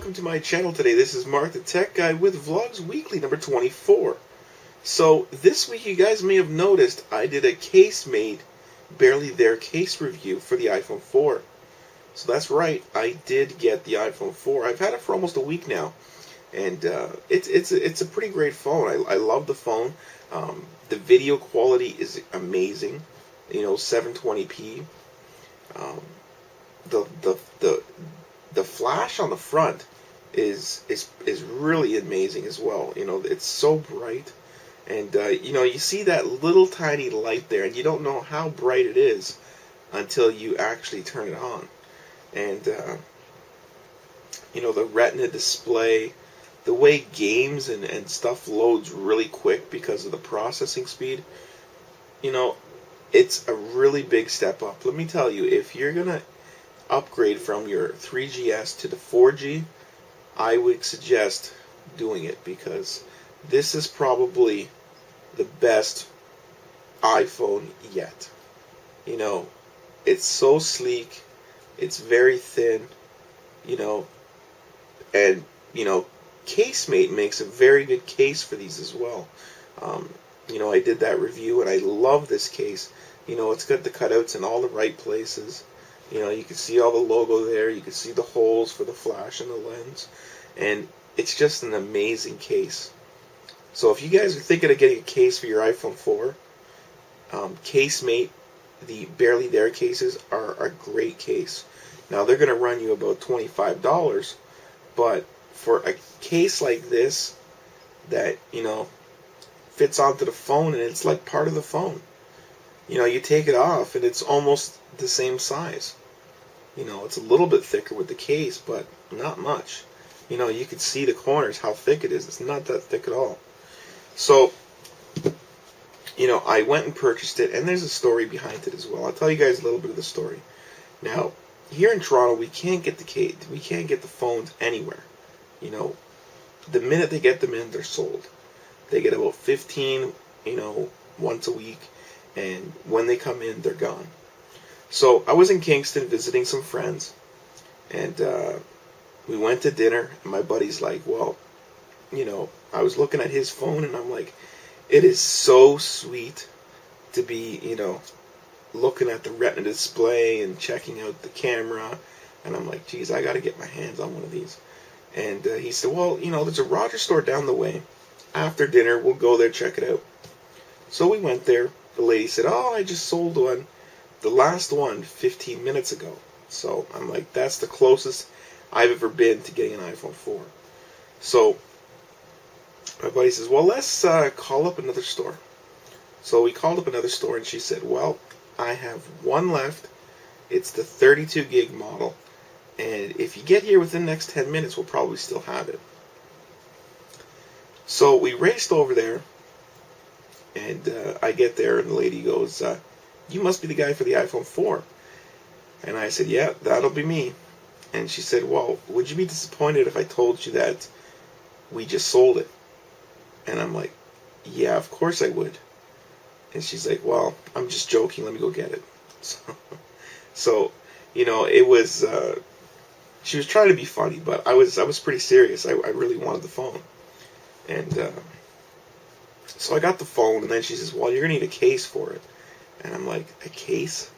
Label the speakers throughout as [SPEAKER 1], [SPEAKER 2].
[SPEAKER 1] welcome to my channel today. This is Mark the Tech Guy with Vlogs Weekly number 24. So this week you guys may have noticed I did a case-made, barely there case review for the iPhone 4. So that's right, I did get the iPhone 4. I've had it for almost a week now, and it's a pretty great phone. I love the phone. The video quality is amazing. You know, 720p. The flash on the front is really amazing as well. You know, it's so bright, and you know, you see that little tiny light there, and you don't know how bright it is until you actually turn it on. And you know, the Retina display, the way games and stuff loads really quick because of the processing speed. You know, it's a really big step up. Let me tell you, if you're gonna upgrade from your 3GS to the 4G, I would suggest doing it, because this is probably the best iPhone yet. You know, it's so sleek, it's very thin, you know, and, you know, Casemate makes a very good case for these as well. You know, I did that review, and I love this case. You know, it's got the cutouts in all the right places. You know, you can see all the logo there. You can see the holes for the flash and the lens. And it's just an amazing case. So if you guys are thinking of getting a case for your iPhone 4, Casemate, the barely there cases, are a great case. Now, they're going to run you about $25, but for a case like this that, you know, fits onto the phone, and it's like part of the phone. You know, you take it off, and it's almost the same size. You know, it's a little bit thicker with the case, but not much. You know, you can see the corners, how thick it is. It's not that thick at all. So, you know, I went and purchased it, and there's a story behind it as well. I'll tell you guys a little bit of the story. Now, here in Toronto, we can't get the phones anywhere. You know, the minute they get them in, they're sold. They get about 15, you know, once a week, and when they come in, they're gone. So I was in Kingston visiting some friends, and we went to dinner, and my buddy's like, well, you know, I was looking at his phone, and I'm like, it is so sweet to be, you know, looking at the Retina display and checking out the camera, and I'm like, geez, I got to get my hands on one of these. And he said, well, you know, there's a Rogers store down the way. After dinner, we'll go there, check it out. So we went there. The lady said, oh, I just sold one. The last one 15 minutes ago. So I'm like, that's the closest I've ever been to getting an iPhone 4. So my buddy says, well, let's call up another store. So we called up another store, and she said, well, I have one left. It's the 32 gig model, and if you get here within the next 10 minutes, we'll probably still have it. So we raced over there, and I get there, and the lady goes, you must be the guy for the iPhone 4. And I said, yeah, that'll be me. And she said, well, would you be disappointed if I told you that we just sold it? And I'm like, yeah, of course I would. And she's like, well, I'm just joking, let me go get it. So you know, it was, she was trying to be funny, but I was pretty serious. I really wanted the phone. And so I got the phone, and then she says, well, you're going to need a case for it. And I'm like, a case?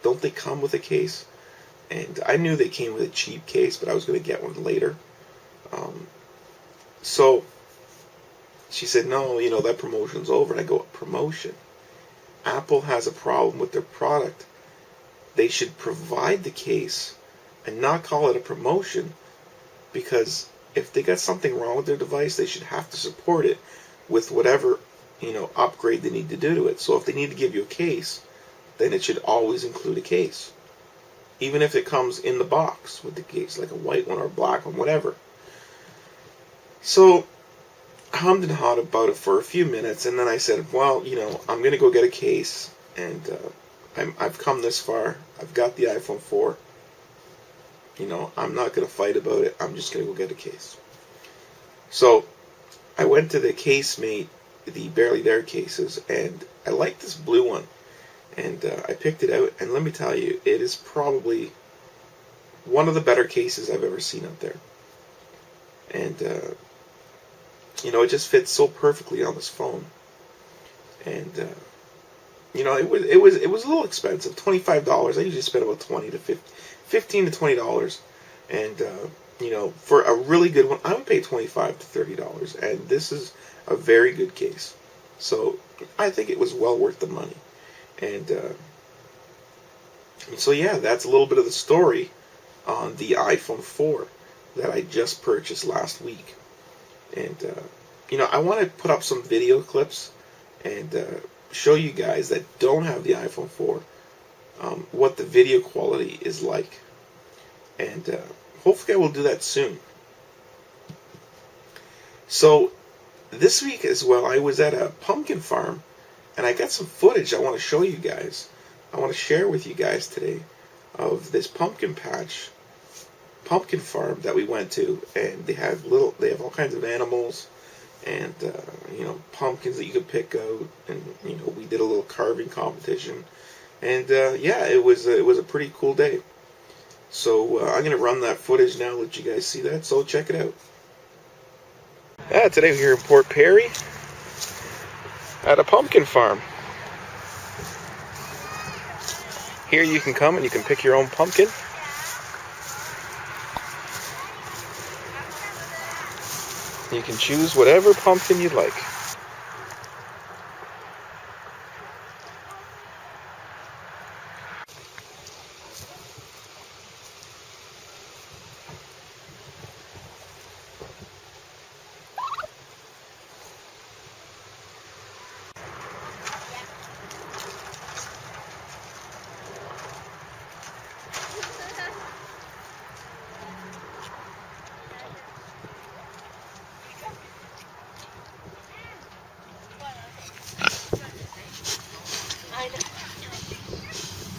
[SPEAKER 1] Don't they come with a case? And I knew they came with a cheap case, but I was going to get one later. So she said, no, you know, that promotion's over. And I go, promotion? Apple has a problem with their product. They should provide the case and not call it a promotion, because if they got something wrong with their device, they should have to support it with whatever, you know, upgrade they need to do to it. So if they need to give you a case, then it should always include a case, even if it comes in the box with the case, like a white one or a black one, whatever. So I hummed and hawed about it for a few minutes, and then I said, well, you know, I'm going to go get a case, and I've come this far. I've got the iPhone 4. You know, I'm not going to fight about it. I'm just going to go get a case. So I went to the Casemate, the barely there cases, and I liked this blue one. And I picked it out, and let me tell you, it is probably one of the better cases I've ever seen out there. and it just fits so perfectly on this phone. And it was a little expensive, $25. I usually spend about $15 to $20, and for a really good one, I would pay $25 to $30, and this is a very good case. So I think it was well worth the money. And so yeah, that's a little bit of the story on the iPhone 4 that I just purchased last week. And I want to put up some video clips and show you guys that don't have the iPhone 4 what the video quality is like. And hopefully I will do that soon. So this week as well, I was at a pumpkin farm, and I got some footage I want to show you guys. I want to share with you guys today of this pumpkin farm that we went to, and they have all kinds of animals, and pumpkins that you could pick out, and we did a little carving competition, and yeah, it was a pretty cool day. So I'm gonna run that footage now, let you guys see that. So check it out. Today we're here in Port Perry at a pumpkin farm. Here you can come and you can pick your own pumpkin. You can choose whatever pumpkin you'd like.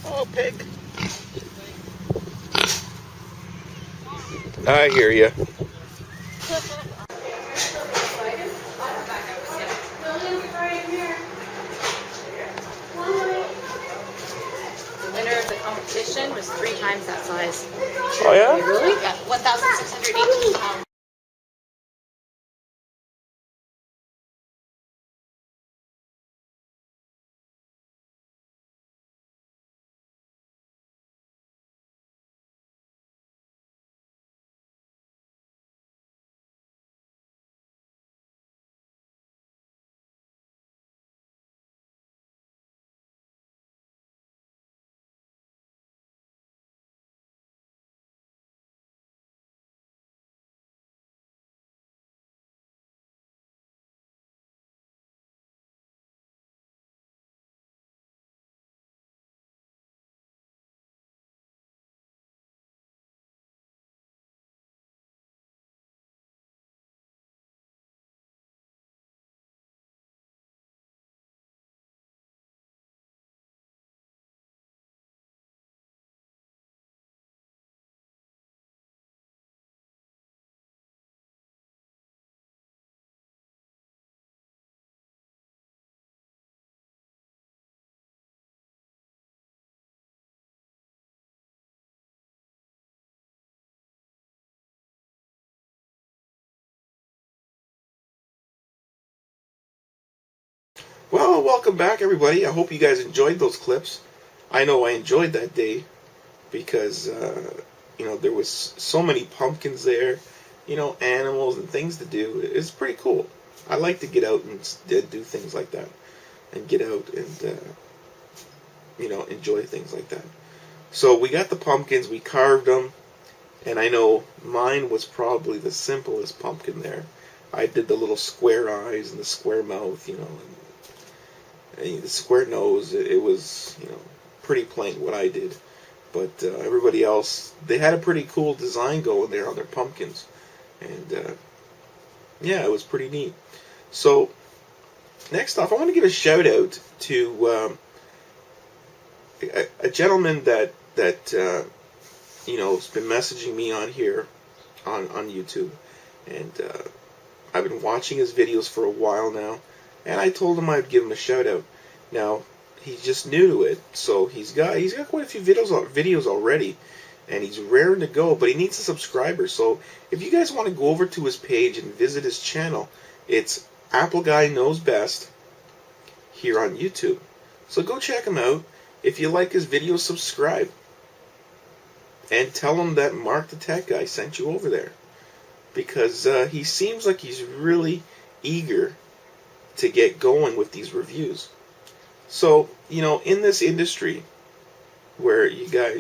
[SPEAKER 1] Oh, pig. I hear you.
[SPEAKER 2] The winner of the competition was 3 times that size.
[SPEAKER 1] Oh yeah?
[SPEAKER 2] Really? Yeah, 1,618 pounds.
[SPEAKER 1] Well, welcome back, everybody. I hope you guys enjoyed those clips. I know I enjoyed that day because, there was so many pumpkins there, animals and things to do. It's pretty cool. I like to get out and do things like that and get out and, enjoy things like that. So we got the pumpkins, we carved them, and I know mine was probably the simplest pumpkin there. I did the little square eyes and the square mouth, and the square nose. It was, pretty plain what I did. But everybody else, they had a pretty cool design going there on their pumpkins. And, yeah, it was pretty neat. So, next off, I want to give a shout out to a gentleman that has been messaging me on here, on YouTube. And I've been watching his videos for a while now. And I told him I'd give him a shout out. Now, he's just new to it, so he's got quite a few videos already. and he's raring to go, but he needs a subscriber. So if you guys want to go over to his page and visit his channel, it's Apple Guy Knows Best here on YouTube. So go check him out. If you like his videos, subscribe. And tell him that Mark the Tech Guy sent you over there. Because he seems like he's really eager to get going with these reviews. So, in this industry where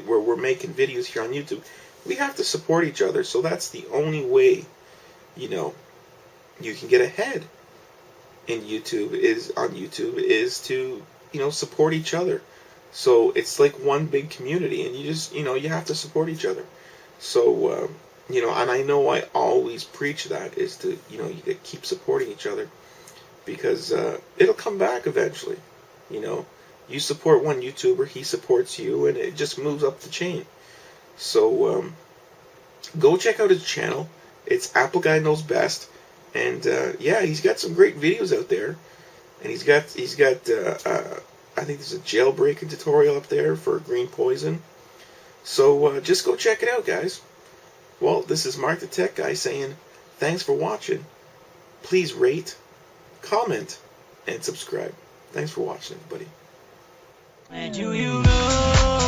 [SPEAKER 1] we're making videos here on YouTube, we have to support each other. So that's the only way, you can get ahead in YouTube is to, support each other. So it's like one big community, and you just, you have to support each other. So, and I know I always preach that, is to, you keep supporting each other, because it'll come back eventually. You support one YouTuber, he supports you, and it just moves up the chain. So go check out his channel. It's Apple Guy Knows Best, and he's got some great videos out there, and he's got I think there's a jailbreaking tutorial up there for green poison. So just go check it out, guys. Well, this is Mark the Tech Guy saying thanks for watching. Please rate, comment, and subscribe. Thanks for watching, everybody.
[SPEAKER 3] Where do you go?